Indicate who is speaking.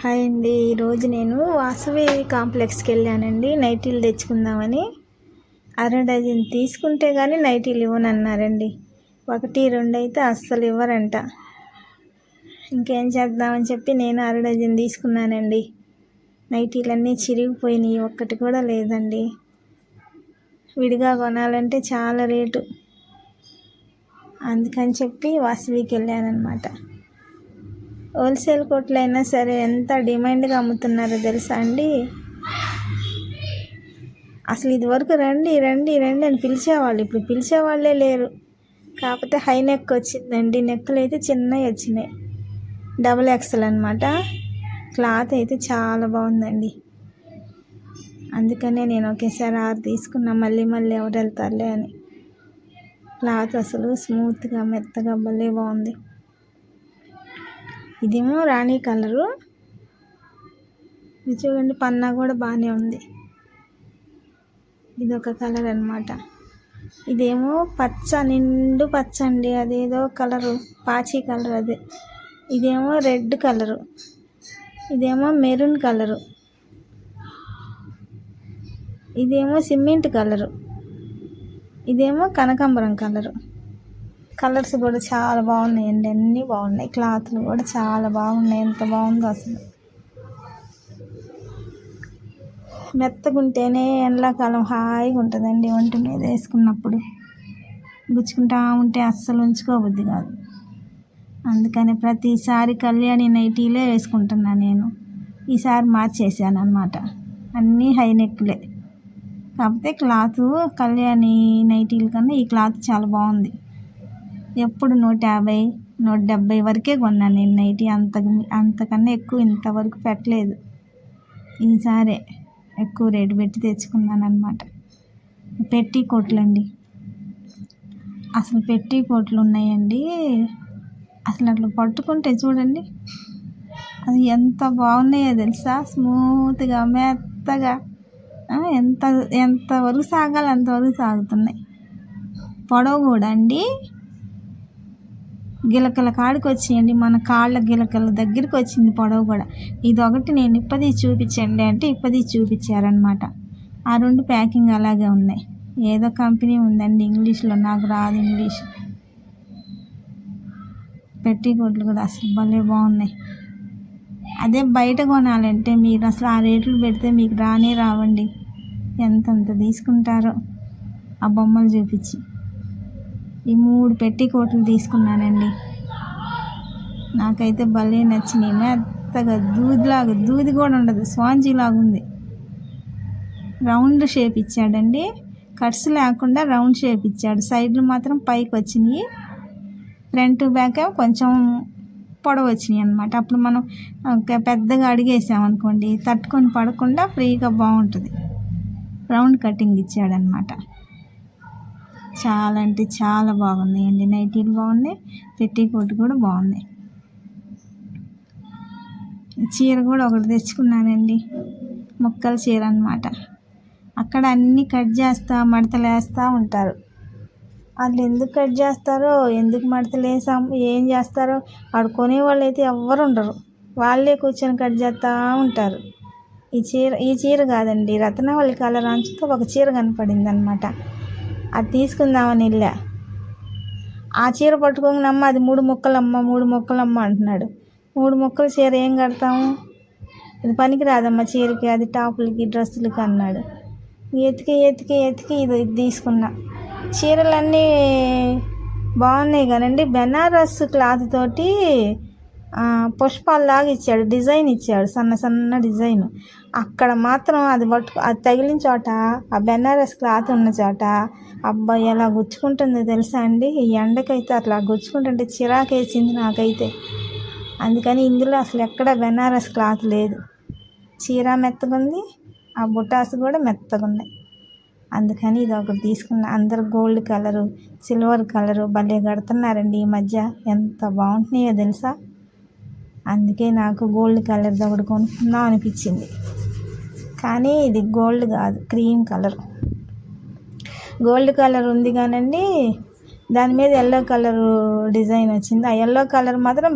Speaker 1: Hi అండి. ఈరోజు నేను వాసవి కాంప్లెక్స్కి వెళ్ళానండి నైటీలు తెచ్చుకుందామని. అర డజన్ తీసుకుంటే కానీ నైటీలు ఇవ్వనన్నారండి. 1, 2 అయితే అస్సలు ఇవ్వరంట. ఇంకేం చేద్దామని చెప్పి నేను అర డజన్ తీసుకున్నానండి. నైటీలన్నీ చిరిగిపోయినాయి, ఒక్కటి కూడా లేదండి. విడిగా కొనాలంటే చాలా రేటు, అందుకని చెప్పి వాసవికి వెళ్ళానమాట. హోల్సేల్ కొట్లు అయినా సరే ఎంత డిమాండ్గా అమ్ముతున్నారో తెలుసా అండి. అసలు ఇదివరకు రండి రండి రండి అని పిలిచేవాళ్ళు, ఇప్పుడు పిలిచేవాళ్ళే లేరు. కాకపోతే హై నెక్ వచ్చిందండి, నెక్కులు అయితే చిన్నవి వచ్చినాయి. XXL అనమాట. క్లాత్ అయితే చాలా బాగుందండి. అందుకనే నేను ఒకేసారి 6 తీసుకున్నా. మళ్ళీ ఎవరు వెళ్తారులే అని. క్లాత్ అసలు స్మూత్గా మెత్తగా భలే బాగుంది. ఇదేమో రాణి కలరు, ఇది చూడండి పన్నా కూడా బాగానే ఉంది. ఇదొక కలర్ అనమాట. ఇదేమో పచ్చ, నిండు పచ్చ అండి, అదేదో కలరు పాచి కలర్ అదే. ఇదేమో రెడ్ కలరు, ఇదేమో మెరూన్ కలరు, ఇదేమో సిమెంట్ కలరు, ఇదేమో కనకాంబరం కలరు. కలర్స్ కూడా చాలా బాగున్నాయండి, అన్నీ బాగున్నాయి. క్లాత్లు కూడా చాలా బాగున్నాయి, ఎంత బాగుందో అసలు. మెత్తగుంటేనే ఎండాకాలం హాయిగా ఉంటుందండి, ఒంటి మీద వేసుకున్నప్పుడు. గుచ్చుకుంటా ఉంటే అస్సలు ఉంచుకోబుద్ది కాదు. అందుకని ప్రతిసారి కళ్యాణి నైటీలే వేసుకుంటున్నాను నేను. ఈసారి మార్చేసాను అనమాట, అన్నీ హై నెక్లే. కాకపోతే క్లాత్ కళ్యాణి నైటీల కన్నా ఈ క్లాత్ చాలా బాగుంది. ఎప్పుడు 150, 170 వరకే కొన్నాను నేను నైటీ. అంతకన్నా ఎక్కువ ఇంతవరకు పెట్టలేదు. ఈసారే ఎక్కువ రేటు పెట్టి తెచ్చుకున్నాను అనమాట. పెట్టి కోట్లు అండి, అసలు పెట్టి కోట్లు ఉన్నాయండి. అసలు అట్లా పట్టుకుంటే చూడండి, అది ఎంత బాగున్నాయో తెలుసా. స్మూత్గా మెత్తగా, ఎంతవరకు సాగాలి అంతవరకు సాగుతున్నాయి. పొడవు కూడా అండి గిలకల కాడికి వచ్చిందండి, మన కాళ్ళ గిలకల దగ్గరికి వచ్చింది పొడవు కూడా. ఇదొకటి నేను ఇప్పదీసి చూపించండి అంటే ఇప్పదీసి చూపించారనమాట. ఆ 2 ప్యాకింగ్ అలాగే ఉన్నాయి. ఏదో కంపెనీ ఉందండి ఇంగ్లీష్లో, నాకు రాదు ఇంగ్లీష్. పెట్టికోట్లు కూడా అసలు భలే బాగున్నాయి. అదే బయట కొనాలంటే మీరు అసలు ఆ రేట్లు పెడితే మీకు రావండి. ఎంతంత తీసుకుంటారో ఆ బొమ్మలు చూపించి. ఈ 3 పెట్టికోట్లు తీసుకున్నానండి. నాకైతే భలే నచ్చినాయి. మెత్తగా దూది కూడా ఉండదు, స్పాంజీ లాగా ఉంది. రౌండ్ షేప్ ఇచ్చాడండి, కట్స్ లేకుండా రౌండ్ షేప్ ఇచ్చాడు. సైడ్లు మాత్రం పైకి వచ్చినాయి, ఫ్రంట్ బ్యాక్ కొంచెం పొడవు వచ్చినాయి అనమాట. అప్పుడు మనం పెద్దగా అడిగేసామనుకోండి, తట్టుకొని పడకుండా ఫ్రీగా బాగుంటుంది. రౌండ్ కటింగ్ ఇచ్చాడనమాట. చాలా అంటే చాలా బాగున్నాయండి నైటీలు, బాగున్నాయి. పెట్టికోట్ కూడా బాగున్నాయి. చీర కూడా ఒకటి తెచ్చుకున్నానండి, ముక్కల చీర అనమాట. అక్కడ అన్నీ కట్ చేస్తా మడతలు వేస్తూ ఉంటారు. వాళ్ళు ఎందుకు కట్ చేస్తారో, ఎందుకు మడతలు ఏం చేస్తారో వాడు కొనేవాళ్ళు అయితే ఎవ్వరు ఉండరు. వాళ్ళే కూర్చొని కట్ చేస్తూ ఉంటారు. ఈ చీర కాదండి, రత్నావళి కలర్ అంచుతో ఒక చీర కనపడింది అనమాట. అది తీసుకుందామని వెళ్ళా. ఆ చీర పట్టుకోనమ్మ అది 3 ముక్కలమ్మ అంటున్నాడు. 3 ముక్కల చీర ఏం కడతాము, అది పనికి రాదమ్మా చీరకి, అది టాపులకి డ్రెస్సులకి అన్నాడు. ఎతికి ఇది తీసుకున్నా. చీరలన్నీ బాగున్నాయి కానండి, బెనారస్ క్లాత్ తోటి పుష్పాల్లాగా ఇచ్చాడు, డిజైన్ ఇచ్చాడు, సన్న డిజైన్. అక్కడ మాత్రం అది తగిలిన చోట, ఆ బెనారస్ క్లాత్ ఉన్న చోట అబ్బాయి ఎలా గుచ్చుకుంటుందో తెలుసా అండి. ఈ ఎండకైతే అట్లా గుచ్చుకుంటుంటే చిరాకేసింది నాకైతే. అందుకని ఇందులో అసలు ఎక్కడ బెనారస్ క్లాత్ లేదు. చీర మెత్తగుంది, ఆ బుటాస్ కూడా మెత్తగా ఉన్నాయి. అందుకని ఇది ఒకటి తీసుకున్నా. అందరు గోల్డ్ కలరు, సిల్వర్ కలరు భలే కడుతున్నారండి ఈ మధ్య, ఎంత బాగుంటున్నాయో తెలుసా. అందుకే నాకు గోల్డ్ కలర్ది ఒకటి కొనుక్కుందాం అనిపించింది. కానీ ఇది గోల్డ్ కాదు, క్రీమ్ కలర్. గోల్డ్ కలర్ ఉంది కానండి, దాని మీద ఎల్లో కలర్ డిజైన్ వచ్చింది. ఆ ఎల్లో కలర్ మాత్రం